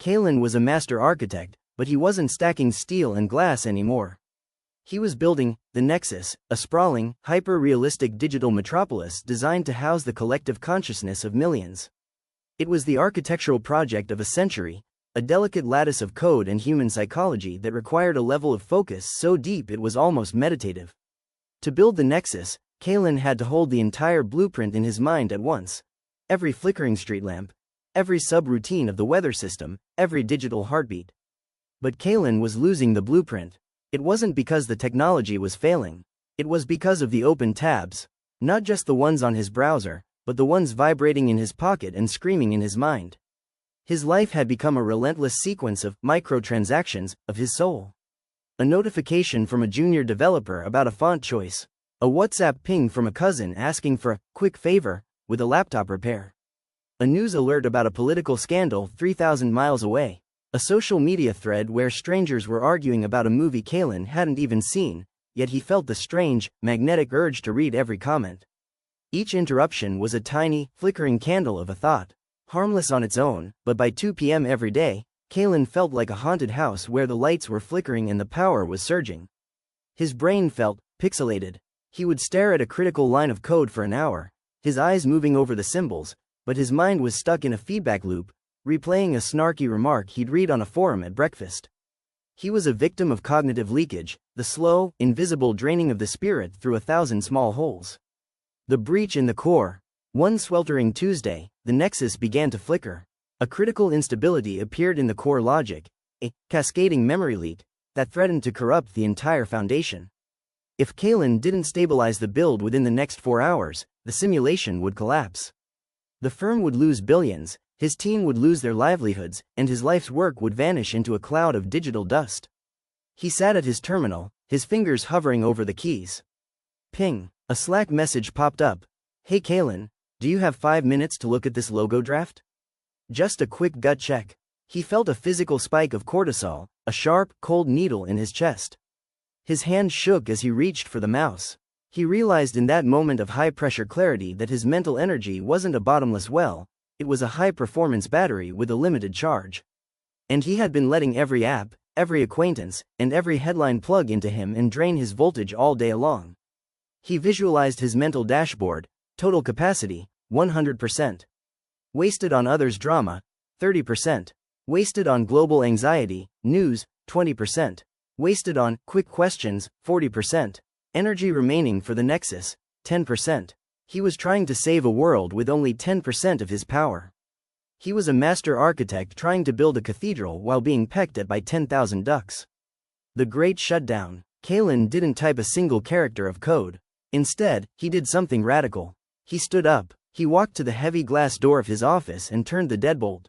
Kalen was a master architect, but he wasn't stacking steel and glass anymore. He was building the Nexus, a sprawling, hyper-realistic digital metropolis designed to house the collective consciousness of millions. It was the architectural project of a century, a delicate lattice of code and human psychology that required a level of focus so deep it was almost meditative. To build the Nexus, Kalen had to hold the entire blueprint in his mind at once. Every flickering street lamp, every subroutine of the weather system, every digital heartbeat. But Kalen was losing the blueprint. It wasn't because the technology was failing. It was because of the open tabs. Not just the ones on his browser, but the ones vibrating in his pocket and screaming in his mind. His life had become a relentless sequence of microtransactions of his soul. A notification from a junior developer about a font choice. A WhatsApp ping from a cousin asking for a quick favor with a laptop repair. A news alert about a political scandal 3,000 miles away. A social media thread where strangers were arguing about a movie Kalen hadn't even seen, yet he felt the strange, magnetic urge to read every comment. Each interruption was a tiny, flickering candle of a thought, harmless on its own, but by 2 p.m. every day, Kalen felt like a haunted house where the lights were flickering and the power was surging. His brain felt pixelated. He would stare at a critical line of code for an hour, his eyes moving over the symbols, but his mind was stuck in a feedback loop, replaying a snarky remark he'd read on a forum at breakfast. He was a victim of cognitive leakage, the slow, invisible draining of the spirit through 1,000 small holes. The breach in the core. One sweltering Tuesday, the Nexus began to flicker. A critical instability appeared in the core logic, a cascading memory leak that threatened to corrupt the entire foundation. If Kalen didn't stabilize the build within the next 4 hours, the simulation would collapse. The firm would lose billions, his team would lose their livelihoods, and his life's work would vanish into a cloud of digital dust. He sat at his terminal, his fingers hovering over the keys. Ping. A Slack message popped up. Hey Kalen, do you have 5 minutes to look at this logo draft? Just a quick gut check. He felt a physical spike of cortisol, a sharp, cold needle in his chest. His hand shook as he reached for the mouse. He realized in that moment of high-pressure clarity that his mental energy wasn't a bottomless well, it was a high-performance battery with a limited charge. And he had been letting every app, every acquaintance, and every headline plug into him and drain his voltage all day long. He visualized his mental dashboard, total capacity, 100%. Wasted on others' drama, 30%. Wasted on global anxiety, news, 20%. Wasted on quick questions, 40%. Energy remaining for the Nexus, 10%. He was trying to save a world with only 10% of his power. He was a master architect trying to build a cathedral while being pecked at by 10,000 ducks. The Great Shutdown. Kalen didn't type a single character of code. Instead, he did something radical. He stood up, he walked to the heavy glass door of his office and turned the deadbolt.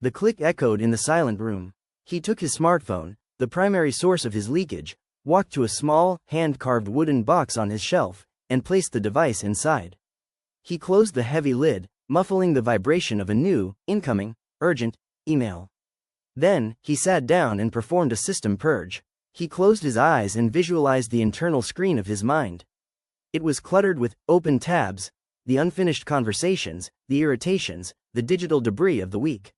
The click echoed in the silent room. He took his smartphone, the primary source of his leakage, walked to a small, hand-carved wooden box on his shelf, and placed the device inside. He closed the heavy lid, muffling the vibration of a new, incoming, urgent, email. Then, he sat down and performed a system purge. He closed his eyes and visualized the internal screen of his mind. It was cluttered with open tabs, the unfinished conversations, the irritations, the digital debris of the week.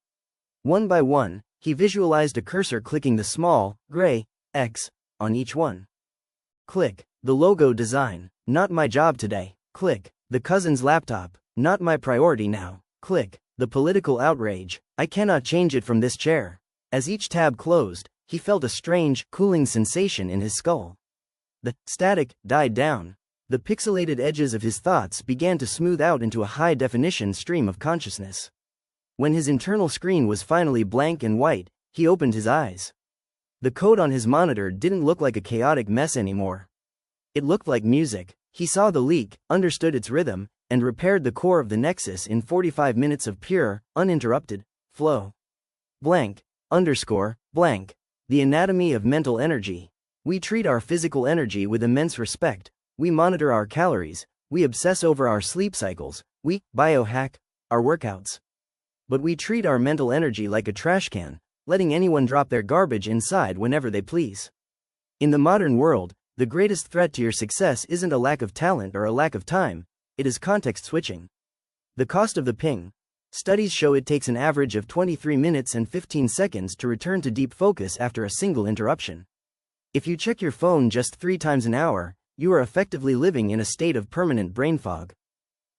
One by one, he visualized a cursor clicking the small, gray, X on each one. Click. The logo design. Not my job today. Click. The cousin's laptop. Not my priority now. Click. The political outrage. I cannot change it from this chair. As each tab closed, he felt a strange, cooling sensation in his skull. The static died down. The pixelated edges of his thoughts began to smooth out into a high-definition stream of consciousness. When his internal screen was finally blank and white, he opened his eyes. The code on his monitor didn't look like a chaotic mess anymore. It looked like music. He saw the leak, understood its rhythm, and repaired the core of the Nexus in 45 minutes of pure, uninterrupted flow. Blank, underscore, blank. The anatomy of mental energy. We treat our physical energy with immense respect. We monitor our calories, we obsess over our sleep cycles, we biohack our workouts. But we treat our mental energy like a trash can, letting anyone drop their garbage inside whenever they please. In the modern world, the greatest threat to your success isn't a lack of talent or a lack of time, it is context switching. The cost of the ping. Studies show it takes an average of 23 minutes and 15 seconds to return to deep focus after a single interruption. If you check your phone just 3 times an hour, you are effectively living in a state of permanent brain fog.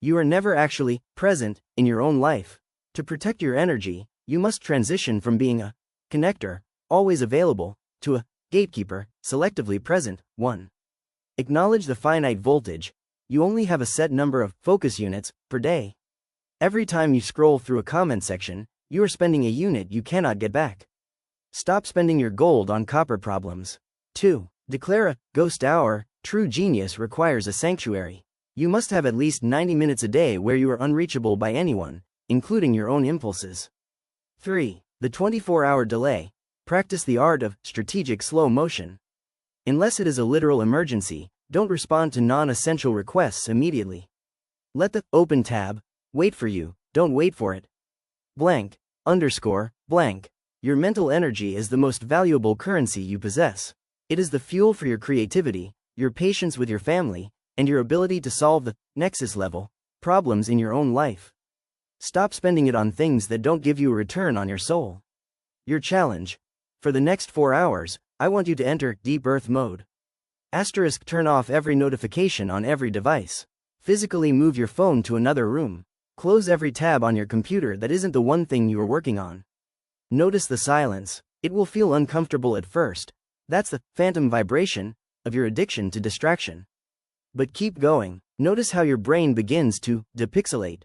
You are never actually present in your own life. To protect your energy, you must transition from being a connector, always available, to a gatekeeper, selectively present. 1. Acknowledge the finite voltage. You only have a set number of focus units per day. Every time you scroll through a comment section, you are spending a unit you cannot get back. Stop spending your gold on copper problems. 2. Declare a ghost hour. True genius requires a sanctuary. You must have at least 90 minutes a day where you are unreachable by anyone, including your own impulses. 3. The 24-hour delay. Practice the art of strategic slow motion. Unless it is a literal emergency, don't respond to non-essential requests immediately. Let the open tab wait for you, don't wait for it. Blank, underscore, blank. Your mental energy is the most valuable currency you possess. It is the fuel for your creativity, your patience with your family, and your ability to solve the Nexus level problems in your own life. Stop spending it on things that don't give you a return on your soul. Your challenge. For the next 4 hours, I want you to enter Deep Earth mode. Asterisk, turn off every notification on every device. Physically move your phone to another room. Close every tab on your computer that isn't the one thing you are working on. Notice the silence. It will feel uncomfortable at first. That's the phantom vibration of your addiction to distraction. But keep going. Notice how your brain begins to depixelate.